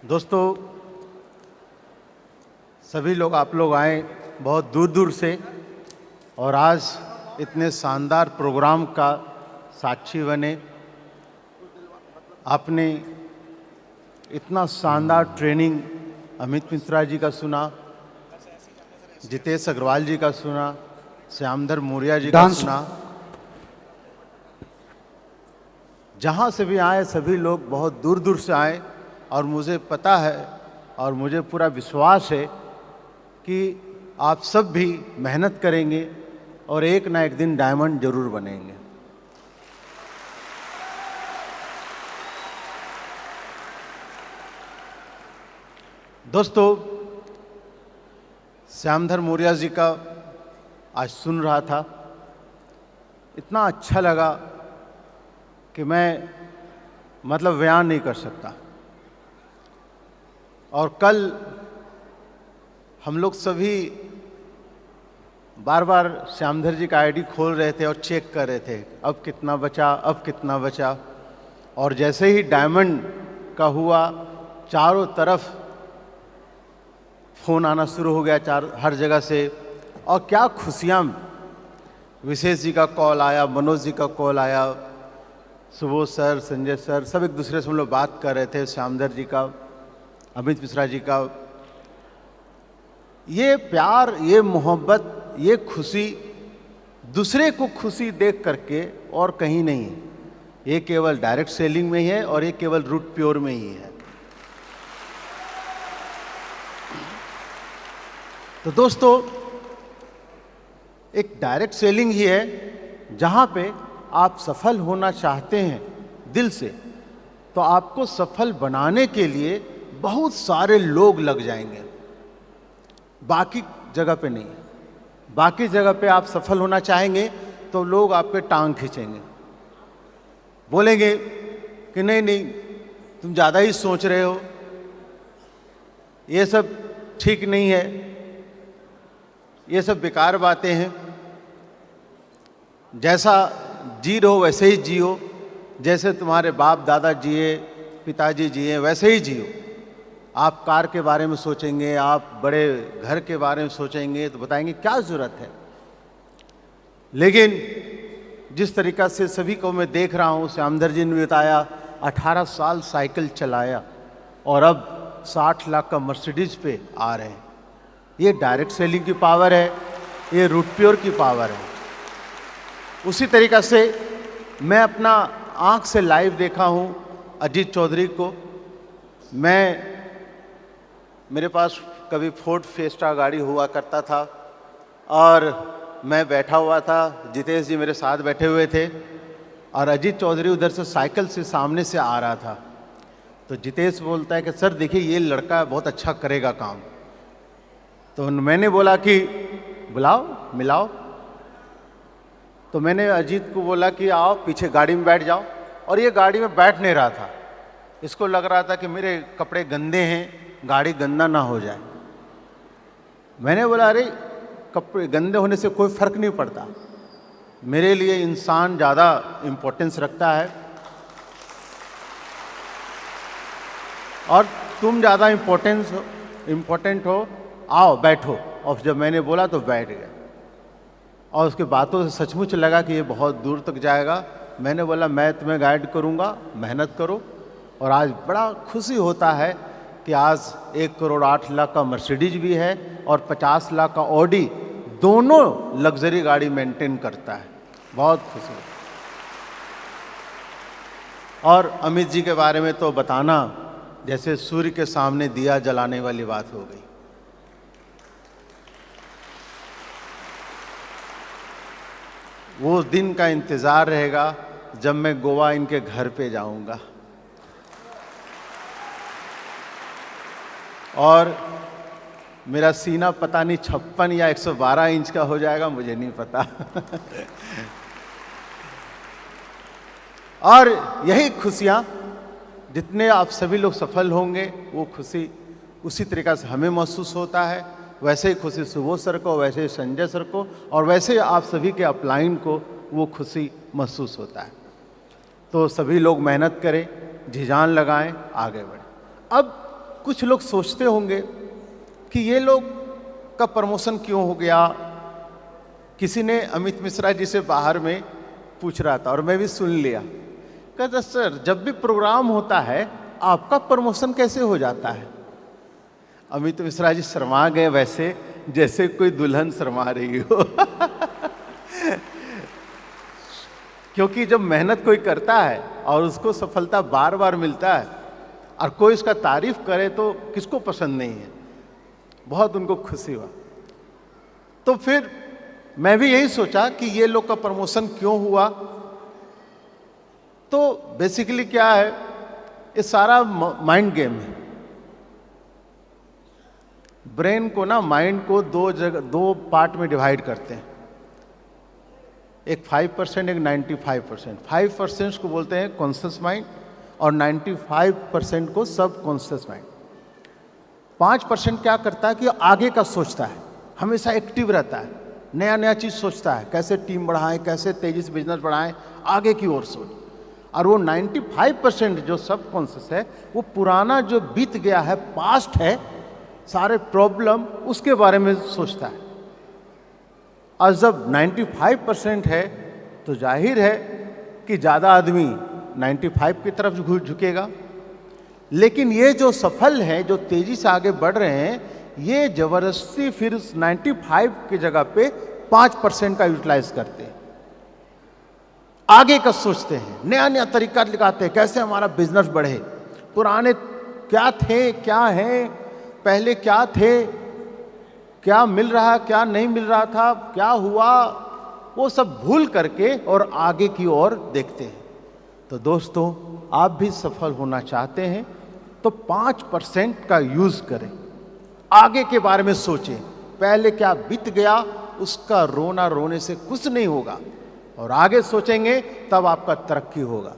दोस्तों, सभी लोग आप लोग आए बहुत दूर दूर से और आज इतने शानदार प्रोग्राम का साक्षी बने। आपने इतना शानदार ट्रेनिंग अमित मिश्रा जी का सुना, जितेश अग्रवाल जी का सुना, श्यामधर मौर्य जी का सुना। जहाँ से भी आए सभी लोग बहुत दूर दूर से आए और मुझे पता है और मुझे पूरा विश्वास है कि आप सब भी मेहनत करेंगे और एक ना एक दिन डायमंड जरूर बनेंगे। दोस्तों, श्यामधर मौर्य जी का आज सुन रहा था, इतना अच्छा लगा कि मैं मतलब बयान नहीं कर सकता। और कल हम लोग सभी बार बार श्यामधर जी का आईडी खोल रहे थे और चेक कर रहे थे, अब कितना बचा, अब कितना बचा। और जैसे ही डायमंड का हुआ, चारों तरफ फ़ोन आना शुरू हो गया हर जगह से। और क्या खुशियाँ, विशेष जी का कॉल आया, मनोज जी का कॉल आया, सुबोध सर, संजय सर, सब एक दूसरे से हम लोग बात कर रहे थे, श्यामधर जी का, अमित मिश्रा जी का। ये प्यार, ये मोहब्बत, ये खुशी दूसरे को खुशी देख करके और कहीं नहीं है। ये केवल डायरेक्ट सेलिंग में ही है और ये केवल रूट प्योर में ही है। तो दोस्तों, एक डायरेक्ट सेलिंग ही है जहां पे आप सफल होना चाहते हैं दिल से, तो आपको सफल बनाने के लिए बहुत सारे लोग लग जाएंगे, बाकी जगह पे नहीं। बाकी जगह पे आप सफल होना चाहेंगे तो लोग आप पे टांग खींचेंगे, बोलेंगे कि नहीं नहीं तुम ज़्यादा ही सोच रहे हो, ये सब ठीक नहीं है, ये सब बेकार बातें हैं, जैसा जी रहो वैसे ही जियो, जैसे तुम्हारे बाप दादा जिए, पिताजी जिए, वैसे ही जियो। आप कार के बारे में सोचेंगे, आप बड़े घर के बारे में सोचेंगे तो बताएंगे क्या ज़रूरत है। लेकिन जिस तरीक़ा से सभी को मैं देख रहा हूँ, श्यामधर जी ने बताया 18 साल साइकिल चलाया और अब 60 लाख का मर्सिडीज पे आ रहे हैं। ये डायरेक्ट सेलिंग की पावर है, ये रूट प्योर की पावर है। उसी तरीक़ा से मैं अपना आँख से लाइव देखा हूँ अजीत चौधरी को। मेरे पास कभी फोर्ड फेस्टा गाड़ी हुआ करता था और मैं बैठा हुआ था, जितेश जी मेरे साथ बैठे हुए थे और अजीत चौधरी उधर से साइकिल से सामने से आ रहा था। तो जितेश बोलता है कि सर देखिए ये लड़का बहुत अच्छा करेगा काम। तो मैंने बोला कि बुलाओ, मिलाओ। तो मैंने अजीत को बोला कि आओ पीछे गाड़ी में बैठ जाओ, और ये गाड़ी में बैठ नहीं रहा था। इसको लग रहा था कि मेरे कपड़े गंदे हैं, गाड़ी गंदा ना हो जाए। मैंने बोला अरे कपड़े गंदे होने से कोई फ़र्क नहीं पड़ता, मेरे लिए इंसान ज़्यादा इम्पोर्टेंस रखता है और तुम ज़्यादा इम्पोर्टेंट हो, आओ बैठो। और जब मैंने बोला तो बैठ गया और उसके बातों से सचमुच लगा कि ये बहुत दूर तक जाएगा। मैंने बोला मैं तुम्हें गाइड करूँगा, मेहनत करो। और आज बड़ा खुशी होता है कि आज 1 करोड़ 8 लाख का मर्सिडीज भी है और 50 लाख का ऑडी, दोनों लग्जरी गाड़ी मेंटेन करता है। बहुत खुशी। और अमित जी के बारे में तो बताना जैसे सूर्य के सामने दिया जलाने वाली बात हो गई। वो दिन का इंतज़ार रहेगा जब मैं गोवा इनके घर पे जाऊंगा और मेरा सीना पता नहीं 56 या 112 इंच का हो जाएगा, मुझे नहीं पता। और यही खुशियाँ, जितने आप सभी लोग सफल होंगे वो खुशी उसी तरीक़ा से हमें महसूस होता है। वैसे ही खुशी सुबोध सर को, वैसे ही संजय सर को, और वैसे ही आप सभी के अपलाइन को वो खुशी महसूस होता है। तो सभी लोग मेहनत करें, जी जान लगाएं, आगे बढ़ें। अब कुछ लोग सोचते होंगे कि ये लोग का प्रमोशन क्यों हो गया। किसी ने अमित मिश्रा जी से बाहर में पूछ रहा था और मैं भी सुन लिया। कहता सर जब भी प्रोग्राम होता है आपका प्रमोशन कैसे हो जाता है। अमित मिश्रा जी शर्मा गए वैसे जैसे कोई दुल्हन शर्मा रही हो। क्योंकि जब मेहनत कोई करता है और उसको सफलता बार बार मिलता है और कोई उसका तारीफ करे तो किसको पसंद नहीं है। बहुत उनको खुशी हुआ। तो फिर मैं भी यही सोचा कि ये लोग का प्रमोशन क्यों हुआ। तो बेसिकली क्या है, ये सारा माइंड गेम है। ब्रेन को ना, माइंड को दो पार्ट में डिवाइड करते हैं, एक 5% एक 95%। 5% को बोलते हैं कॉन्शियस माइंड और 95% को सब कॉन्शियस माइंड। 5% क्या करता है कि आगे का सोचता है, हमेशा एक्टिव रहता है, नया नया चीज सोचता है, कैसे टीम बढ़ाएं, कैसे तेजी से बिजनेस बढ़ाएं, आगे की ओर सोच। और वो 95% जो सब कॉन्शियस है वो पुराना जो बीत गया है, पास्ट है, सारे प्रॉब्लम उसके बारे में सोचता है। और जब 95% है तो जाहिर है कि ज़्यादा आदमी 95 की तरफ झुकेगा। लेकिन ये जो सफल है, जो तेजी से आगे बढ़ रहे हैं, ये जबरदस्ती फिर उस 95 की जगह पे 5% का यूटिलाइज करते हैं, आगे का सोचते हैं, नया नया तरीका निकालते हैं कैसे हमारा बिजनेस बढ़े। पुराने क्या थे, क्या है, पहले क्या थे, क्या मिल रहा, क्या नहीं मिल रहा था, क्या हुआ, वो सब भूल करके और आगे की ओर देखते हैं। तो दोस्तों, आप भी सफल होना चाहते हैं तो 5% का यूज करें, आगे के बारे में सोचें। पहले क्या बीत गया उसका रोना रोने से कुछ नहीं होगा, और आगे सोचेंगे तब आपका तरक्की होगा।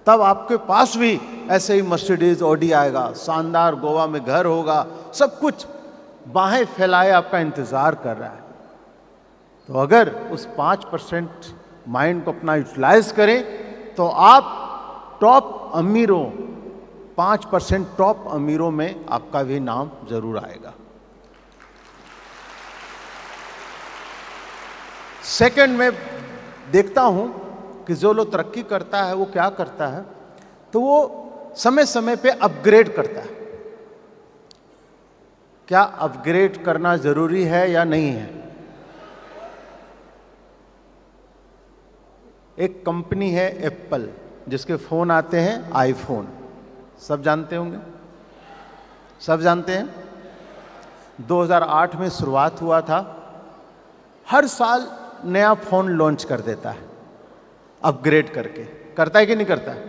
तब आपके पास भी ऐसे ही मर्सिडीज, ऑडी आएगा, शानदार गोवा में घर होगा, सब कुछ बाहें फैलाए आपका इंतजार कर रहा है। तो अगर उस 5% माइंड को अपना यूटिलाइज करें तो आप टॉप अमीरों, 5% टॉप अमीरों में आपका भी नाम जरूर आएगा। सेकंड में देखता हूं कि जो लोग तरक्की करता है वो क्या करता है, तो वो समय समय पे अपग्रेड करता है। क्या अपग्रेड करना जरूरी है या नहीं है? एक कंपनी है एप्पल, जिसके फोन आते हैं आईफोन, सब जानते होंगे, सब जानते हैं। 2008 में शुरुआत हुआ था, हर साल नया फोन लॉन्च कर देता है अपग्रेड करके। करता है कि नहीं करता है?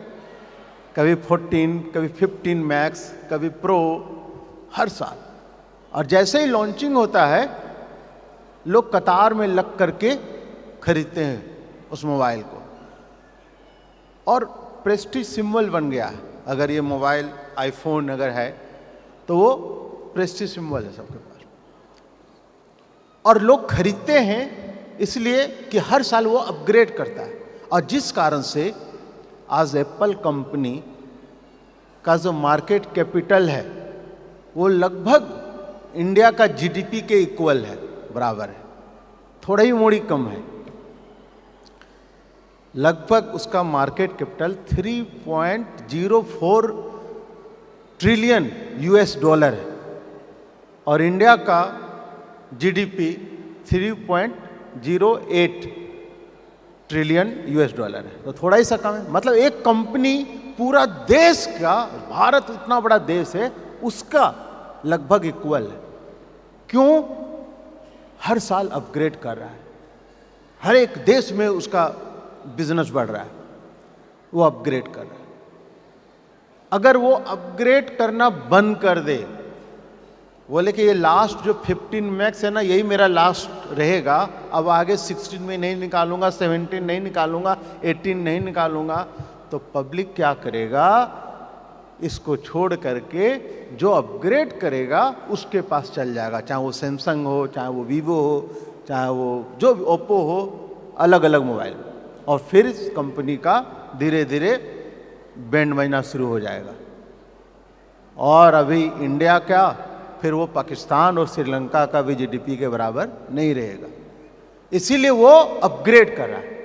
कभी 14, कभी 15 मैक्स, कभी प्रो, हर साल। और जैसे ही लॉन्चिंग होता है लोग कतार में लग करके खरीदते हैं उस मोबाइल को, और प्रेस्टीज सिंबल बन गया है। अगर ये मोबाइल आईफोन अगर है तो वो प्रेस्टीज सिंबल है सबके पास, और लोग खरीदते हैं इसलिए कि हर साल वो अपग्रेड करता है। और जिस कारण से आज एप्पल कंपनी का जो मार्केट कैपिटल है वो लगभग इंडिया का जीडीपी के इक्वल है, बराबर है, थोड़ा ही मोड़ी कम है। लगभग उसका market capital 3.04 trillion US dollar है, और इंडिया का जीडीपी 3.08 ट्रिलियन यूएस डॉलर है, तो थोड़ा ही सा कम है। मतलब एक कंपनी पूरा देश का, भारत इतना बड़ा देश है, उसका लगभग इक्वल है। क्यों? हर साल अपग्रेड कर रहा है, हर एक देश में उसका बिजनेस बढ़ रहा है, वो अपग्रेड कर रहा है। अगर वो अपग्रेड करना बंद कर दे, बोले कि ये लास्ट जो 15 मैक्स है ना, यही मेरा लास्ट रहेगा, अब आगे 16 में नहीं निकालूंगा, 17 नहीं निकालूंगा, 18 नहीं निकालूंगा, तो पब्लिक क्या करेगा? इसको छोड़ करके जो अपग्रेड करेगा उसके पास चल जाएगा, चाहे वो सैमसंग हो, चाहे वो वीवो हो, चाहे वो जो ओप्पो हो, अलग अलग मोबाइल। और फिर इस कंपनी का धीरे धीरे बैंड बजना शुरू हो जाएगा। और अभी इंडिया क्या, फिर वो पाकिस्तान और श्रीलंका का भी जीडीपी के बराबर नहीं रहेगा। इसीलिए वो अपग्रेड कर रहा है।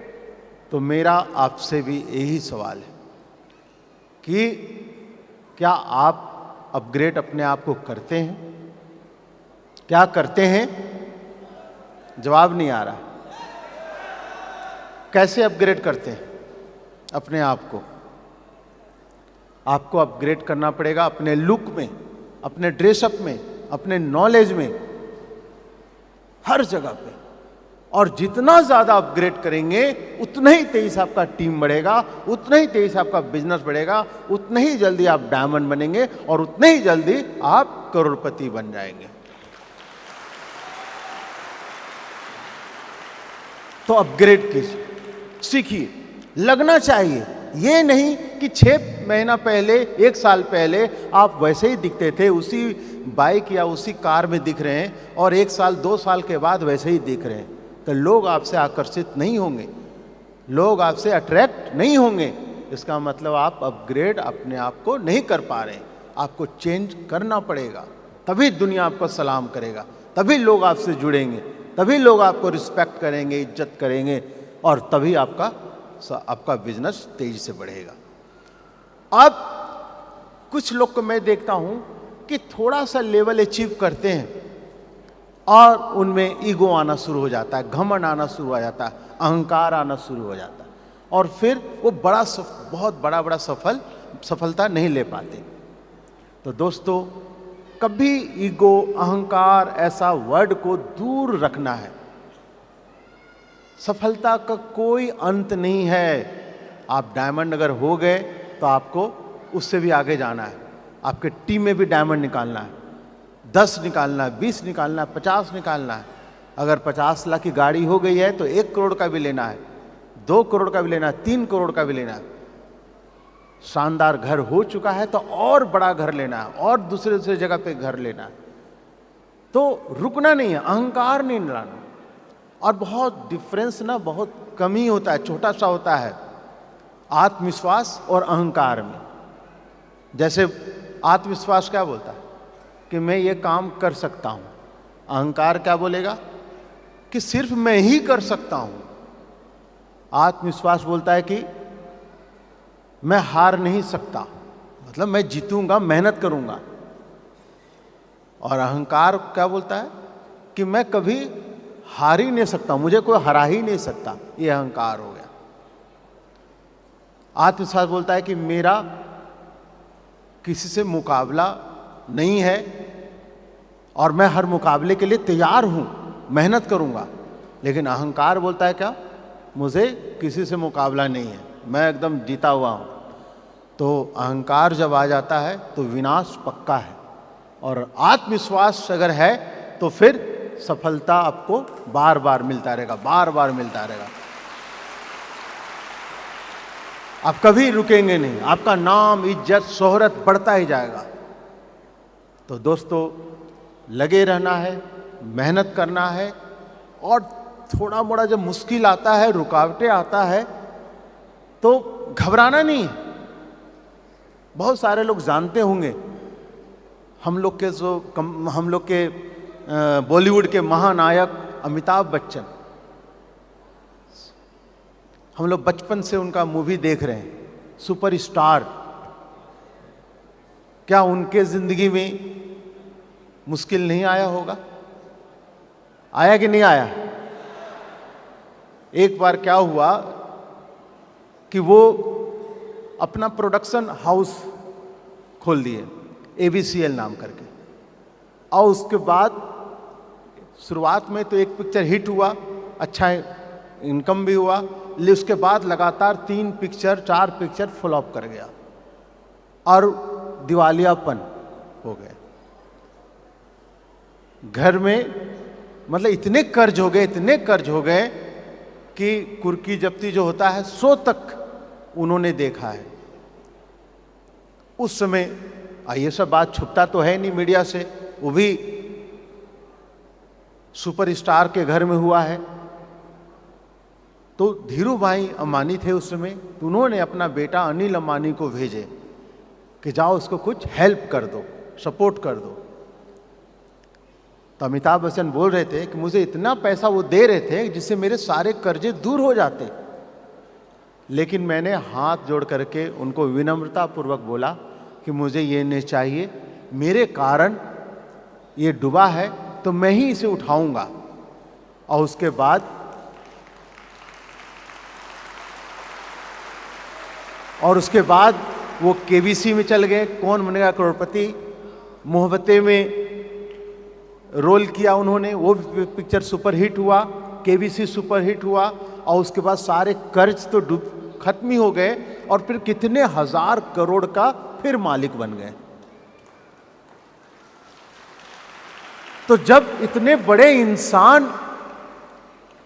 तो मेरा आपसे भी यही सवाल है कि क्या आप अपग्रेड अपने आप को करते हैं? क्या करते हैं? जवाब नहीं आ रहा। कैसे अपग्रेड करते हैं अपने आप को? आपको अपग्रेड करना पड़ेगा अपने लुक में, अपने ड्रेसअप में, अपने नॉलेज में, हर जगह पे। और जितना ज्यादा अपग्रेड करेंगे उतना ही तेजी से आपका टीम बढ़ेगा, उतना ही तेजी से आपका बिजनेस बढ़ेगा, उतना ही जल्दी आप डायमंड बनेंगे और उतने ही जल्दी आप करोड़पति बन जाएंगे। तो अपग्रेड कीजिए, सीखिए, लगना चाहिए। ये नहीं कि 6 महीना पहले, 1 साल पहले आप वैसे ही दिखते थे, उसी बाइक या उसी कार में दिख रहे हैं, और 1 साल 2 साल के बाद वैसे ही दिख रहे हैं, तो लोग आपसे आकर्षित नहीं होंगे, लोग आपसे अट्रैक्ट नहीं होंगे। इसका मतलब आप अपग्रेड अपने आप को नहीं कर पा रहे। आपको चेंज करना पड़ेगा, तभी दुनिया आपको सलाम करेगा, तभी लोग आपसे जुड़ेंगे, तभी लोग आपको रिस्पेक्ट करेंगे, इज्जत करेंगे, और तभी आपका बिजनेस तेजी से बढ़ेगा। अब कुछ लोग को मैं देखता हूं कि थोड़ा सा लेवल अचीव करते हैं और उनमें ईगो आना शुरू हो जाता है, घमंड आना शुरू हो जाता है, अहंकार आना शुरू हो जाता है, और फिर वो बहुत बड़ा सफलता नहीं ले पाते। तो दोस्तों, कभी ईगो, अहंकार ऐसा वर्ड को दूर रखना है। सफलता का कोई अंत नहीं है। आप डायमंड अगर हो गए तो आपको उससे भी आगे जाना है। आपके टीम में भी डायमंड निकालना है, 10 निकालना है, 20 निकालना है, 50 निकालना है। अगर 50 लाख की गाड़ी हो गई है तो 1 करोड़ का भी लेना है, 2 करोड़ का भी लेना है, 3 करोड़ का भी लेना है। शानदार घर हो चुका है तो और बड़ा घर लेना है, और दूसरे जगह पे घर लेना है। तो रुकना नहीं है, अहंकार नहीं लाना। और बहुत डिफरेंस ना, बहुत कमी होता है, छोटा सा होता है आत्मविश्वास और अहंकार में। जैसे आत्मविश्वास क्या बोलता है कि मैं ये काम कर सकता हूं, अहंकार क्या बोलेगा कि सिर्फ मैं ही कर सकता हूं। आत्मविश्वास बोलता है कि मैं हार नहीं सकता, मतलब मैं जीतूंगा, मेहनत करूंगा। और अहंकार क्या बोलता है कि मैं कभी हार ही नहीं सकता, मुझे कोई हरा ही नहीं सकता। ये अहंकार हो गया। आत्मविश्वास बोलता है कि मेरा किसी से मुकाबला नहीं है और मैं हर मुकाबले के लिए तैयार हूं, मेहनत करूंगा। लेकिन अहंकार बोलता है क्या, मुझे किसी से मुकाबला नहीं है, मैं एकदम जीता हुआ हूं। तो अहंकार जब आ जाता है तो विनाश पक्का है। और आत्मविश्वास अगर है तो फिर सफलता आपको बार बार मिलता रहेगा, बार बार मिलता रहेगा। आप कभी रुकेंगे नहीं, आपका नाम, इज्जत, शोहरत बढ़ता ही जाएगा। तो दोस्तों, लगे रहना है, मेहनत करना है, और थोड़ा मोड़ा जब मुश्किल आता है, रुकावटें आता है, तो घबराना नहीं है। बहुत सारे लोग जानते होंगे, हम लोग के बॉलीवुड के महानायक अमिताभ बच्चन, हम लोग बचपन से उनका मूवी देख रहे हैं, सुपरस्टार। क्या उनके जिंदगी में मुश्किल नहीं आया होगा? आया कि नहीं आया? एक बार क्या हुआ कि वो अपना प्रोडक्शन हाउस खोल दिए, ABCL नाम करके। और उसके बाद शुरुआत में तो एक पिक्चर हिट हुआ, अच्छा इनकम भी हुआ, लेकिन उसके बाद लगातार 3 पिक्चर 4 पिक्चर फ्लॉप कर गया और दिवालियापन हो गए। घर में मतलब इतने कर्ज हो गए कि कुर्की जब्ती जो होता है 100 तक उन्होंने देखा है। उस समय ये सब बात छुपता तो है नहीं मीडिया से, वो भी सुपरस्टार के घर में हुआ है। तो धीरू भाई अंबानी थे उस समय, तो उन्होंने अपना बेटा अनिल अंबानी को भेजे कि जाओ उसको कुछ हेल्प कर दो, सपोर्ट कर दो। तो अमिताभ बच्चन बोल रहे थे कि मुझे इतना पैसा वो दे रहे थे जिससे मेरे सारे कर्जे दूर हो जाते, लेकिन मैंने हाथ जोड़ करके उनको विनम्रता पूर्वक बोला कि मुझे ये नहीं चाहिए, मेरे कारण ये डूबा है तो मैं ही इसे उठाऊंगा। और उसके बाद वो केबीसी में चल गए, कौन बनेगा करोड़पति, मोहब्बतें में रोल किया उन्होंने, वो पिक्चर सुपरहिट हुआ, केबीसी सुपरहिट हुआ। और उसके बाद सारे कर्ज तो खत्म ही हो गए, और फिर कितने हजार करोड़ का फिर मालिक बन गए। तो जब इतने बड़े इंसान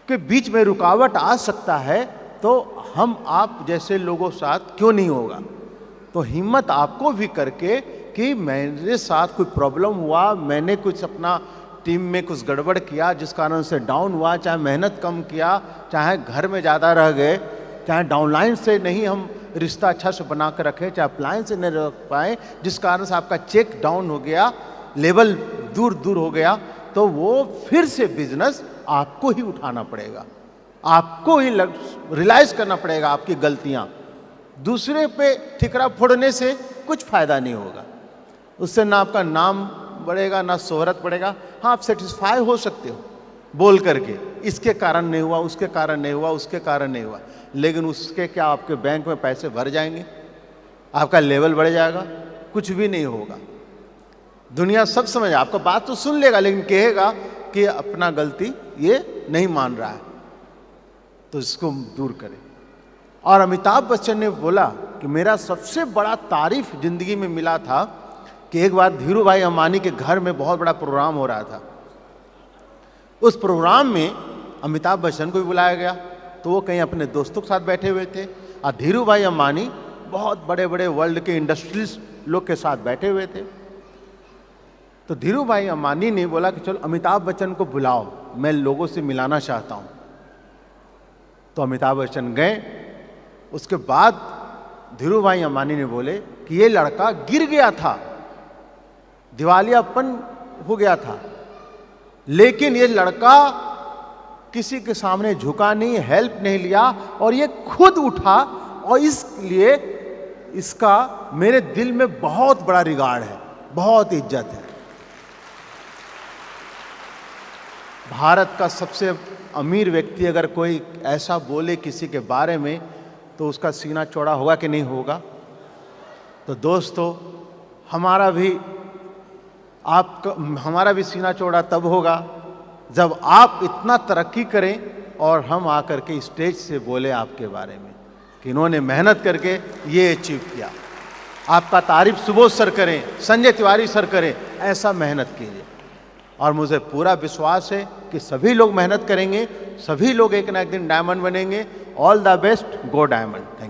के बीच में रुकावट आ सकता है तो हम आप जैसे लोगों साथ क्यों नहीं होगा। तो हिम्मत आपको भी करके कि मेरे साथ कोई प्रॉब्लम हुआ, मैंने कुछ अपना टीम में कुछ गड़बड़ किया जिस कारण से डाउन हुआ, चाहे मेहनत कम किया, चाहे घर में ज़्यादा रह गए, चाहे डाउनलाइन से नहीं हम रिश्ता अच्छा से बना कर रखे, चाहे अपलाइन से नहीं रख पाए, जिस कारण से आपका चेक डाउन हो गया, लेवल दूर दूर हो गया, तो वो फिर से बिजनेस आपको ही उठाना पड़ेगा, आपको ही रियलाइज करना पड़ेगा आपकी गलतियां। दूसरे पे ठिकरा फोड़ने से कुछ फायदा नहीं होगा, उससे ना आपका नाम बढ़ेगा ना शोहरत बढ़ेगा। हाँ, आप सेटिस्फाई हो सकते हो बोल करके, इसके कारण नहीं हुआ, उसके कारण नहीं हुआ, उसके कारण नहीं हुआ, लेकिन उसके क्या आपके बैंक में पैसे भर जाएंगे, आपका लेवल बढ़ जाएगा, कुछ भी नहीं होगा। दुनिया सब समझ, आपका बात तो सुन लेगा लेकिन कहेगा कि अपना गलती ये नहीं मान रहा है, तो इसको दूर करें। और अमिताभ बच्चन ने बोला कि मेरा सबसे बड़ा तारीफ जिंदगी में मिला था कि एक बार धीरू भाई अंबानी के घर में बहुत बड़ा प्रोग्राम हो रहा था। उस प्रोग्राम में अमिताभ बच्चन को भी बुलाया गया, तो वो कहीं अपने दोस्तों के साथ बैठे हुए थे, और धीरू भाई अंबानी बहुत बड़े बड़े वर्ल्ड के इंडस्ट्रियलिस्ट लोग के साथ बैठे हुए थे। तो धीरू भाई अंबानी ने बोला कि चलो अमिताभ बच्चन को बुलाओ, मैं लोगों से मिलाना चाहता हूं। तो अमिताभ बच्चन गए। उसके बाद धीरू भाई अंबानी ने बोले कि ये लड़का गिर गया था, दिवालियापन हो गया था, लेकिन ये लड़का किसी के सामने झुका नहीं, हेल्प नहीं लिया, और ये खुद उठा, और इसलिए इसका मेरे दिल में बहुत बड़ा रिगार्ड है, बहुत इज्जत है। भारत का सबसे अमीर व्यक्ति अगर कोई ऐसा बोले किसी के बारे में, तो उसका सीना चौड़ा होगा कि नहीं होगा। तो दोस्तों, हमारा भी सीना चौड़ा तब होगा जब आप इतना तरक्की करें और हम आकर के स्टेज से बोले आपके बारे में कि इन्होंने मेहनत करके ये अचीव किया। आपका तारीफ सुबोध सर करें, संजय तिवारी सर करें, ऐसा मेहनत कीजिए। और मुझे पूरा विश्वास है कि सभी लोग मेहनत करेंगे, सभी लोग एक ना एक दिन डायमंड बनेंगे। All the best, go diamond. Thank you.